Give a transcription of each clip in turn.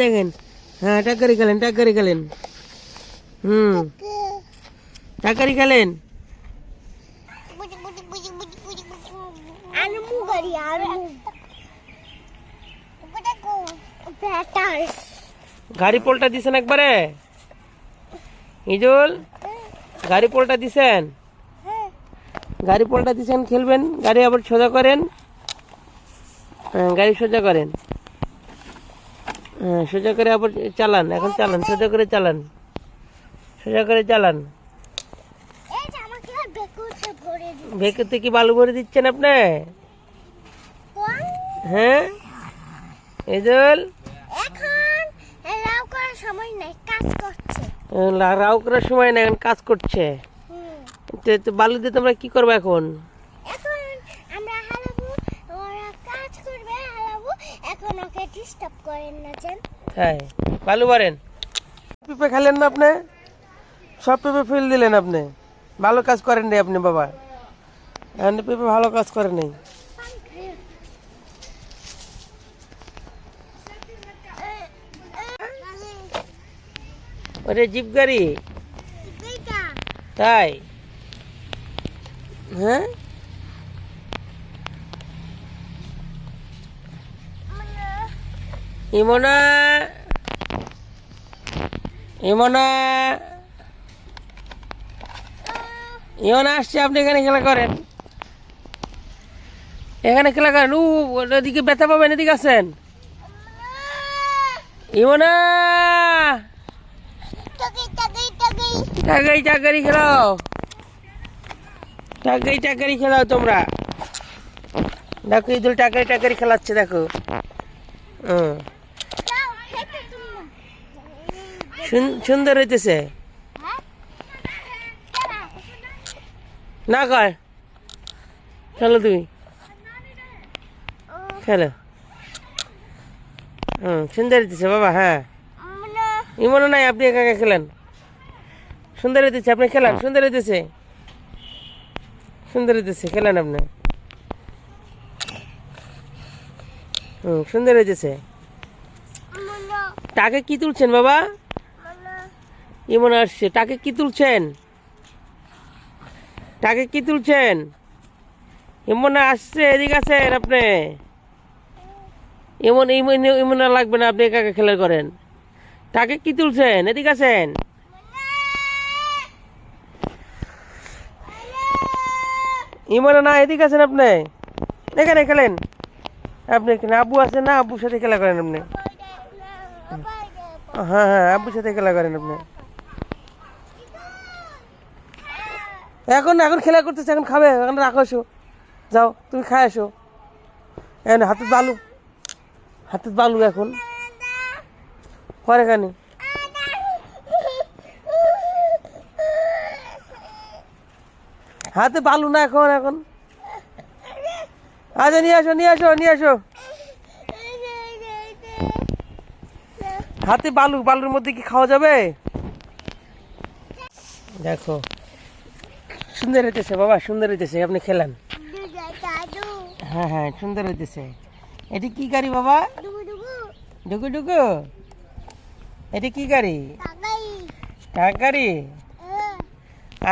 দেখেন, হ্যাঁ টাকারি খেলেন, টাকারি খেলেন। টাকারি খেলেন। গাড়ি পোলটা দিছেন একবারে ইজুল, গাড়ি পোলটা দিছেন, গাড়ি পোলটা দিছেন। খেলবেন, গাড়ি আবার সোজা করেন। হ্যাঁ গাড়ি সোজা করেন, হ্যাঁ সোজা করে আবার চালান। এখন চালান, সোজা করে চালান, সোজা করে চালান। ভেকুতে কি বালু ভরে দিচ্ছেন আপনি? হ্যাঁ ইজুল, রাও করার সময় না, এখন কাজ করছে। বালু দিয়ে তোমরা কি করবে এখন? হ্যাঁ বালু ভরেন। পেঁপে খেলেন না আপনি? সব পেঁপে ফেল দিলেন আপনি। ভালো কাজ করেন নাই আপনি বাবা, পেঁপে ভালো কাজ করেন নাই। ওরে জিপ গাড়ি তাই? হ্যাঁ ইমনা, ইমনা, ইমনা আসছে। আপনি এখানে খেলা করেন, এখানে খেলা করেন। ওদিকে ব্যথা পাবেন, এদিকে আছেন। ইমনা, টাকাই টাকারি খেলাও, টাকাই টাকারি খেলাও তোমরা। দেখো ইদুল টাকাই টাকারি খেলাচ্ছে, দেখো। সুন্দর হইতেছে না? কয় খেলো, তুমি খেলো। সুন্দর হইতেছে বাবা। হ্যাঁ ইমন নাই, আপনি একা একা খেলেন। সুন্দর হইতেছে, আপনি খেলেন। সুন্দর হইতেছে, সুন্দর হইতেছে, খেলেন আপনি। সুন্দর হইতেছে। টাকে কি তুলছেন বাবা? ইমন আসছে। টাকে কি তুলছেন? টাকে কি তুলছেন? ইমন আসছে, এদিকে আছেন আপনি। ইমন ইমন ইমন লাগবে না, আপনি একা একা খেলা করেন। টাকে কি তুলছেন? এদিকে আছেন। ইমন না, এদিকে আছেন আপনি। এখানে খেলেন আপনি। এখানে আব্বু আছেন না, আব্বুর সাথে খেলা করেন আপনি। হ্যাঁ হ্যাঁ আব্বুর সাথে খেলা করেন আপনি। এখন এখন খেলা করতেছে, এখন খাবে। এখন রাখো, এসো, যাও তুমি খাই আসো। এখন হাতের বালু, হাতের বালু এখন পরে খানি। হাতে বালু না এখন, এখন আচ্ছা নিয়ে আসো, নিয়ে আসো, নিয়ে আসো। হাতে বালু, বালুর মধ্যে কি খাওয়া যাবে? দেখো সুন্দর হইতেছে বাবা, সুন্দর হইতেছে। আপনি খেলেন। হ্যাঁ হ্যাঁ সুন্দর হইতেছে। এটি কি গাড়ি বাবা? ডুগু ডুগু, এটি কি গাড়ি? ট্রাক গাড়ি।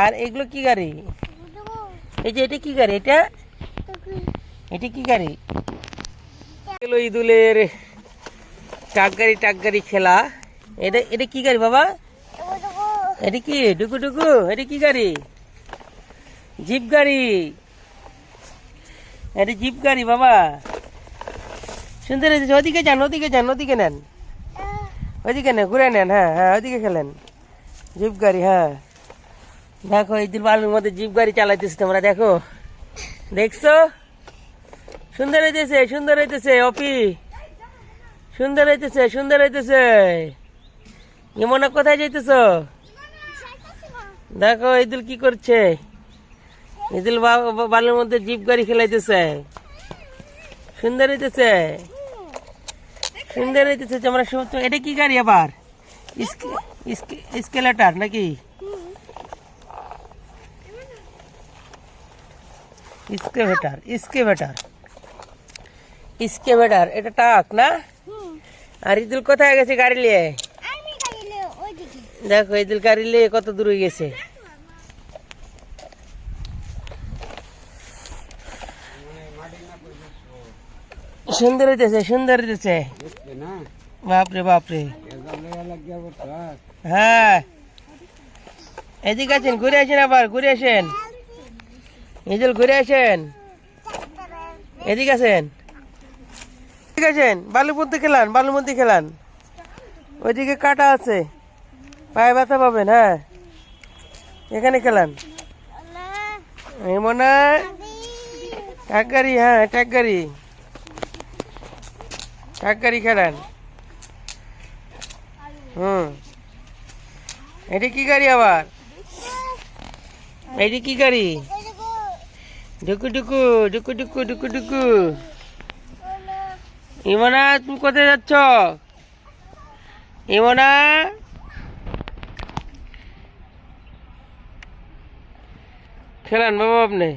আর এগুলো কি গাড়ি? এই যে এটা কি গাড়ি? এটা এটা কি গাড়ি? ইদুলের ট্রাক গাড়ি, ট্রাক গাড়ি খেলা। এটা এটা কি গাড়ি বাবা? এটা কি ডুগু ডুগু? এটা কি গাড়ি? জিপ গাড়ি। এটা জিপ গাড়ি বাবা। সুন্দর হয়েছে। ওদিকে যান, ওদিকে যান, ওদিকে নেন, ওইদিকে নেন, ঘুরে নেন। হ্যাঁ হ্যাঁ ওইদিকে খেলেন। জিপ গাড়ি। হ্যাঁ দেখো ইদুল বালুর মধ্যে জিপ গাড়ি চালাইতেছে তোমরা, দেখো, দেখছো? সুন্দর হইতেছে, সুন্দর হইতেছে অপি, সুন্দর হইতেছে, সুন্দর হইতেছে। ইমনা কোথায় যাইতেছ? দেখো ইদুল কি করছে। ইদুল বালুর মধ্যে জিপ গাড়ি খেলাইতেছে। সুন্দর হইতেছে, সুন্দর হইতেছে। তোমরা এটা কি গাড়ি আবার? স্কেলেটর নাকি? স্কেভেটার এটা টাক না। আর ইদুল কোথায় গেছে গাড়ি নিয়ে? দেখো ইদুল গাড়ি নিয়ে কত দূরে গেছে। সুন্দর হইতেছে বাপরে বাপরে। হ্যাঁ এদিকে আছেন, ঘুরে আসেন, আবার ঘুরে আসেন ইদুল, ঘুরে আসেন, এদিকে আছেন, ঠিক আছেন। বালুর মধ্যে খেলান, ওইদিকে কাটা আছে, পায়ে ব্যথা পাবেন। হ্যাঁ এখানে খেলান। মনে ট্রাক গাড়ি, হ্যাঁ ট্রাক গাড়ি খেলান। এটা কি গাড়ি আবার? এটি কি গাড়ি? ডুকু ডুকু ডুকু ডুকু ডুকু ডুকু। ইমনা তুমি কোথায় যাচ্ছ? ইমনা খেলান বাবা আপনি।